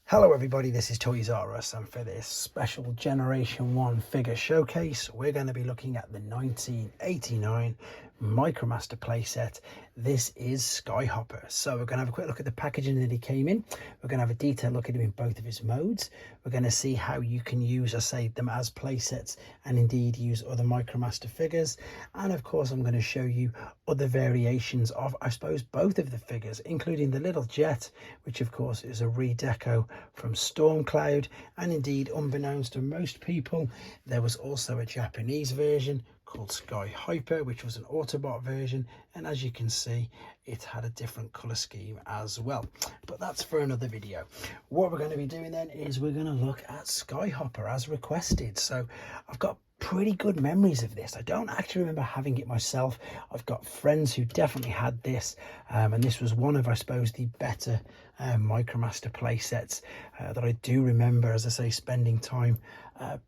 Hello everybody, this is Toys R Us, and for this special Generation 1 figure showcase we're going to be looking at the 1989 Micromaster playset. This is Skyhopper. So we're going to have a quick look at the packaging that he came in. We're going to have a detailed look at him in both of his modes. We're going to see how you can use, I say, them as playsets and indeed use other Micromaster figures. And of course I'm going to show you other variations of, I suppose, both of the figures, including the little jet, which of course is a redeco from Stormcloud, and indeed, unbeknownst to most people, there was also a Japanese version called Skyhopper, which was an Autobot version, and as you can see it had a different color scheme as well, but that's for another video. What we're going to be doing then is we're going to look at Skyhopper as requested. So I've got pretty good memories of this. I don't actually remember having it myself. I've got friends who definitely had this, and this was one of, I suppose, the better Micromaster play sets that I do remember, as I say, spending time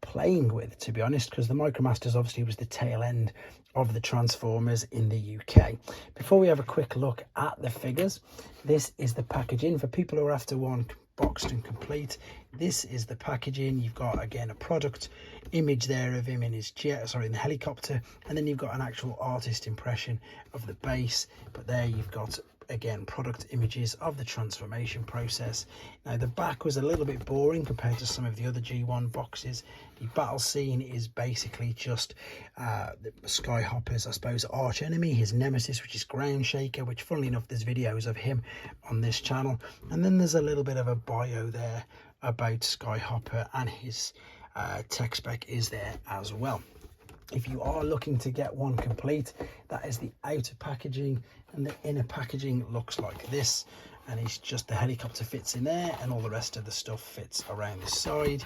playing with, to be honest, because the Micromasters obviously was the tail end of the Transformers in the UK. Before we have a quick look at the figures, this is the packaging for people who are after one boxed and complete. This is the packaging. You've got, again, a product image there of him in his jet, sorry, in the helicopter, and then you've got an actual artist impression of the base. But there you've got, again, product images of the transformation process. Now the back was a little bit boring compared to some of the other G1 boxes. The battle scene is basically just Skyhopper's, I suppose, arch enemy, his nemesis, which is Ground Shaker, which funnily enough there's videos of him on this channel. And then there's a little bit of a bio there about Skyhopper, and his tech spec is there as well. If you are looking to get one complete, that is the outer packaging, and the inner packaging looks like this, and it's just the helicopter fits in there and all the rest of the stuff fits around the side,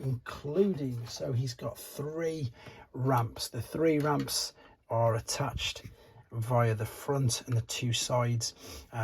including, so he's got 3 ramps. The 3 ramps are attached via the front and the 2 sides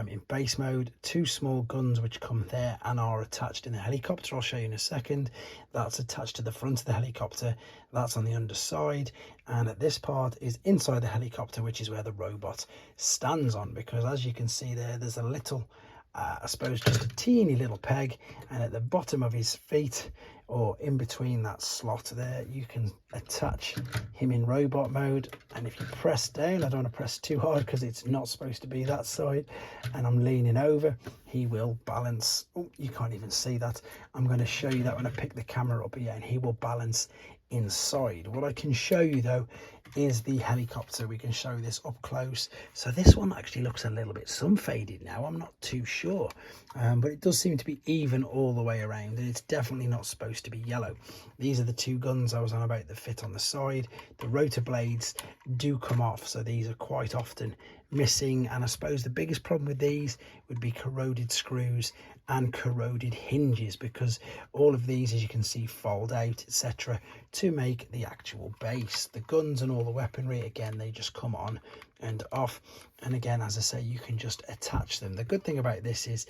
in base mode. 2 small guns which come there and are attached in the helicopter. I'll show you in a second. That's attached to the front of the helicopter, that's on the underside, and this part is inside the helicopter, which is where the robot stands on, because as you can see there's a little I suppose just a teeny little peg, and at the bottom of his feet, or in between that slot there, you can attach him in robot mode. And if you press down, I don't want to press too hard because it's not supposed to be that side, and I'm leaning over, he will balance. Oh, you can't even see that. I'm going to show you that when I pick the camera up here, and he will balance inside. What I can show you though is the helicopter. We can show this up close. So this one actually looks a little bit sun faded now, I'm not too sure, but it does seem to be even all the way around, and it's definitely not supposed to be yellow. These are the 2 guns I was on about that fit on the side. The rotor blades do come off, so these are quite often missing, and I suppose the biggest problem with these would be corroded screws and corroded hinges, because all of these, as you can see, fold out, etc., to make the actual base. The guns and all the weaponry, again, they just come on and off, and again, as I say, you can just attach them. The good thing about this is,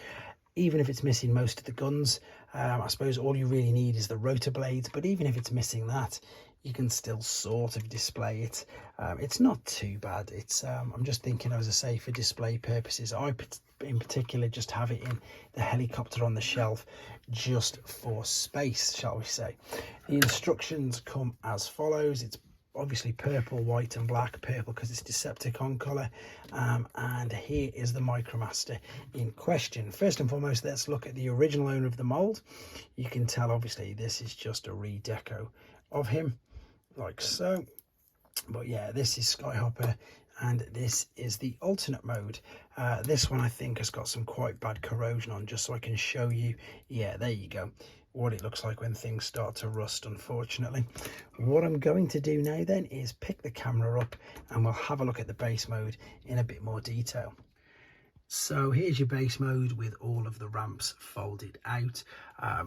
even if it's missing most of the guns, I suppose all you really need is the rotor blades, but even if it's missing that, you can still sort of display it. It's not too bad. It's I'm just thinking, as I say, for display purposes, I in particular just have it in the helicopter on the shelf just for space, shall we say. The instructions come as follows. It's obviously purple, white and black. Purple because it's Decepticon colour, and here is the Micromaster in question. First and foremost, let's look at the original owner of the mould. You can tell obviously this is just a redeco of him, like so. But yeah, this is Skyhopper, and this is the alternate mode. This one I think has got some quite bad corrosion on, just so I can show you. Yeah, there you go, what it looks like when things start to rust, unfortunately. What I'm going to do now then is pick the camera up and we'll have a look at the base mode in a bit more detail. So here's your base mode with all of the ramps folded out.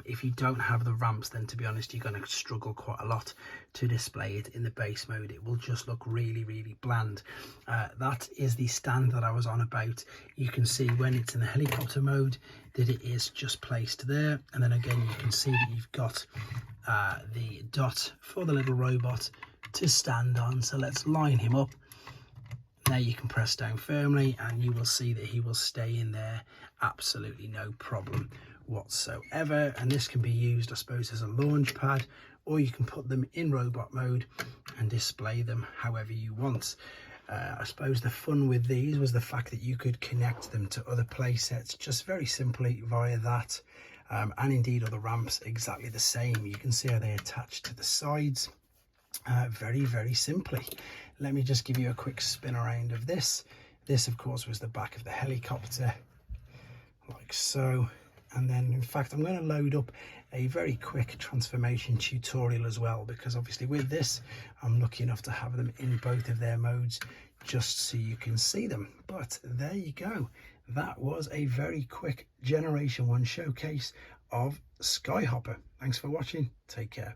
If you don't have the ramps, then to be honest, you're going to struggle quite a lot to display it in the base mode. It will just look really, really bland. That is the stand that I was on about. You can see when it's in the helicopter mode that it is just placed there. And then again, you can see that you've got the dot for the little robot to stand on. So let's line him up. Now you can press down firmly and you will see that he will stay in there absolutely no problem whatsoever. And this can be used, I suppose, as a launch pad, or you can put them in robot mode and display them however you want. I suppose the fun with these was the fact that you could connect them to other play sets just very simply via that, and indeed other ramps exactly the same. You can see how they attach to the sides very simply. Let me just give you a quick spin around of this. This of course was the back of the helicopter, like so. And then in fact I'm going to load up a very quick transformation tutorial as well, because obviously with this I'm lucky enough to have them in both of their modes just so you can see them. But there you go, that was a very quick Generation 1 showcase of Skyhopper. Thanks for watching, take care.